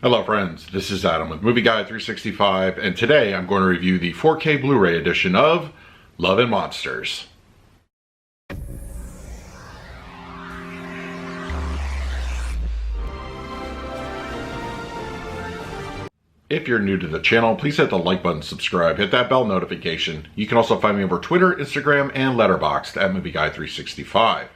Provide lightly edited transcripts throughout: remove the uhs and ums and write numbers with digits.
Hello friends, this is Adam with Movie Guide 365, and today I'm going to review the 4K Blu-ray edition of Love & Monsters. If you're new to the channel, please hit the like button, subscribe, hit that bell notification. You can also find me over Twitter, Instagram, and Letterboxd at Movie Guide 365.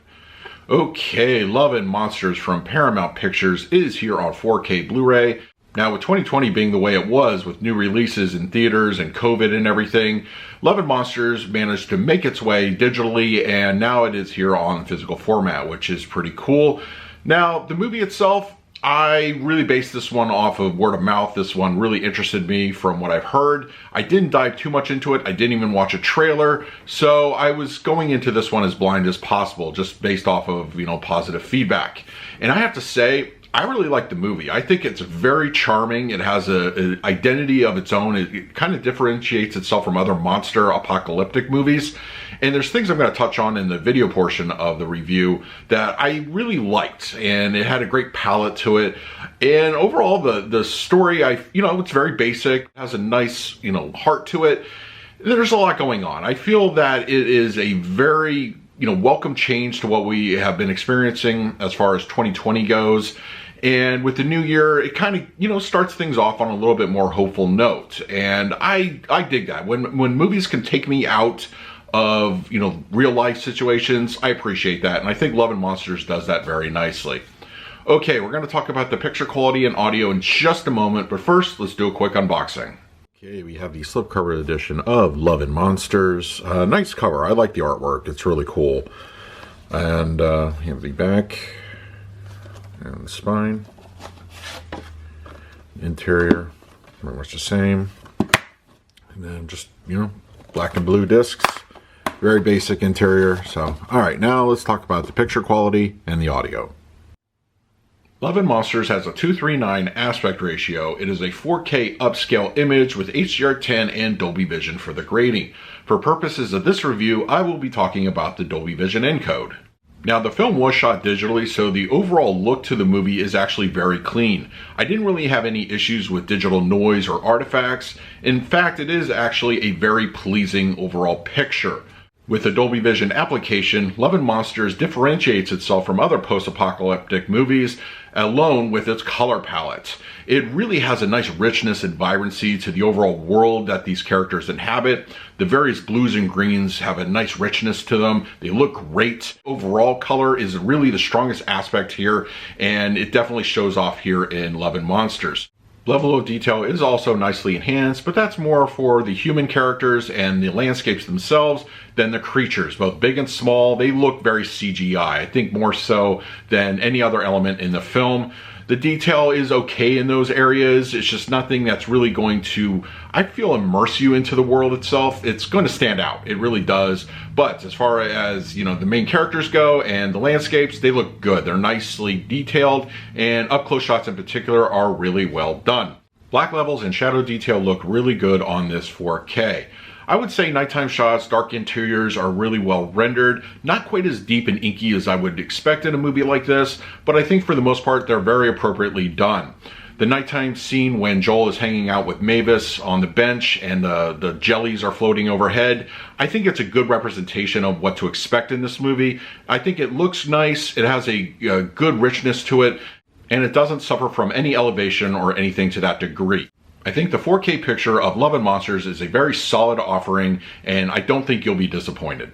Okay, Love & Monsters from Paramount Pictures is here on 4K Blu-ray. Now, with 2020 being the way it was, with new releases in theaters and COVID and everything, Love & Monsters managed to make its way digitally, and now it is here on physical format, which is pretty cool. Now, the movie itself, I really based this one off of word of mouth. This one really interested me from what I've heard. I didn't dive too much into it. I didn't even watch a trailer. So I was going into this one as blind as possible, just based off of, positive feedback. And I have to say, I really like the movie. I think it's very charming. It has an identity of its own. It kind of differentiates itself from other monster apocalyptic movies. And there's things I'm going to touch on in the video portion of the review that I really liked, and it had a great palette to it. And overall, the story, it's very basic, has a nice, heart to it. There's a lot going on. I feel that it is a very, welcome change to what we have been experiencing as far as 2020 goes. And with the new year, it kind of, starts things off on a little bit more hopeful note. And I dig that. When movies can take me out of, real life situations, I appreciate that. And I think Love & Monsters does that very nicely. Okay, we're going to talk about the picture quality and audio in just a moment. But first, let's do a quick unboxing. Okay, we have the slipcover edition of Love & Monsters. Nice cover. I like the artwork. It's really cool. And you have the back and the spine. Interior, pretty much the same. And then just, black and blue discs. Very basic interior. So, all right, now let's talk about the picture quality and the audio. Love & Monsters has a 2:3:9 aspect ratio. It is a 4K upscale image with HDR10 and Dolby Vision for the grading. For purposes of this review, I will be talking about the Dolby Vision encode. Now, the film was shot digitally, so the overall look to the movie is actually very clean. I didn't really have any issues with digital noise or artifacts. In fact, it is actually a very pleasing overall picture. With the Dolby Vision application, Love & Monsters differentiates itself from other post-apocalyptic movies alone with its color palette. It really has a nice richness and vibrancy to the overall world that these characters inhabit. The various blues and greens have a nice richness to them. They look great. Overall color is really the strongest aspect here, and it definitely shows off here in Love & Monsters. Level of detail is also nicely enhanced, but that's more for the human characters and the landscapes themselves than the creatures. Both big and small, they look very CGI. I think more so than any other element in the film. The detail is okay in those areas. It's just nothing that's really going to, I feel, immerse you into the world itself. It's going to stand out. It really does. But as far as, the main characters go and the landscapes, they look good. They're nicely detailed, and up-close shots in particular are really well done. Black levels and shadow detail look really good on this 4K. I would say nighttime shots, dark interiors are really well rendered. Not quite as deep and inky as I would expect in a movie like this, but I think for the most part they're very appropriately done. The nighttime scene when Joel is hanging out with Mavis on the bench and the jellies are floating overhead, I think it's a good representation of what to expect in this movie. I think it looks nice, it has a good richness to it, and it doesn't suffer from any elevation or anything to that degree. I think the 4K picture of Love & Monsters is a very solid offering, and I don't think you'll be disappointed.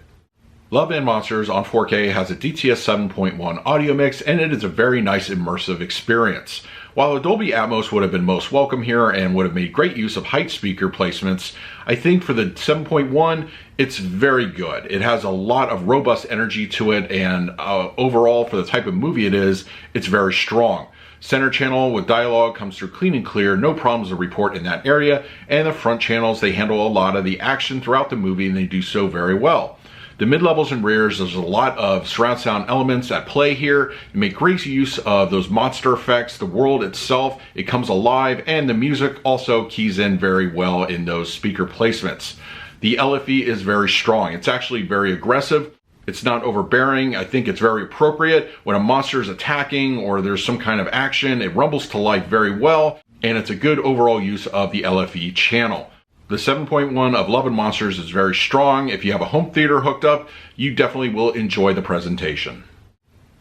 Love & Monsters on 4K has a DTS 7.1 audio mix, and it is a very nice immersive experience. While a Dolby Atmos would have been most welcome here and would have made great use of height speaker placements, I think for the 7.1, it's very good. It has a lot of robust energy to it, and overall, for the type of movie it is, it's very strong. Center channel with dialogue comes through clean and clear, no problems to report in that area, and the front channels, they handle a lot of the action throughout the movie, and they do so very well. The mid-levels and rears, there's a lot of surround sound elements at play here. You make great use of those monster effects, the world itself, it comes alive, and the music also keys in very well in those speaker placements. The LFE is very strong. It's actually very aggressive. It's not overbearing. I think it's very appropriate. When a monster is attacking or there's some kind of action, it rumbles to life very well. and it's a good overall use of the LFE channel. The 7.1 of Love and Monsters is very strong. If you have a home theater hooked up, you definitely will enjoy the presentation.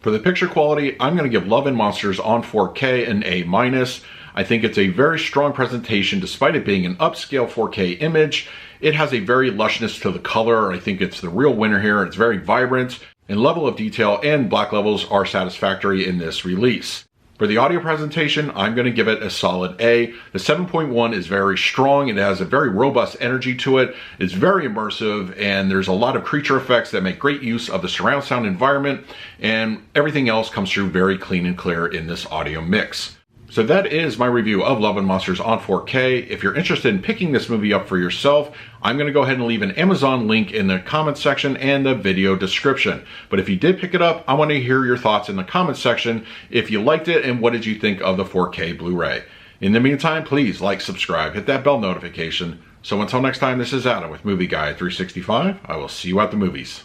For the picture quality, I'm going to give Love and Monsters on 4K an A-. I think it's a very strong presentation despite it being an upscale 4K image. It has a very lushness to the color. I think it's the real winner here. It's very vibrant, and level of detail and black levels are satisfactory in this release. For the audio presentation, I'm going to give it a solid A. The 7.1 is very strong. It has a very robust energy to it. It's very immersive, and there's a lot of creature effects that make great use of the surround sound environment, and everything else comes through very clean and clear in this audio mix. So that is my review of Love and Monsters on 4K. If you're interested in picking this movie up for yourself, I'm going to go ahead and leave an Amazon link in the comment section and the video description. But if you did pick it up, I want to hear your thoughts in the comment section if you liked it and what did you think of the 4K Blu-ray. In the meantime, please like, subscribe, hit that bell notification. So until next time, this is Adam with Movie Guy 365. I will see you at the movies.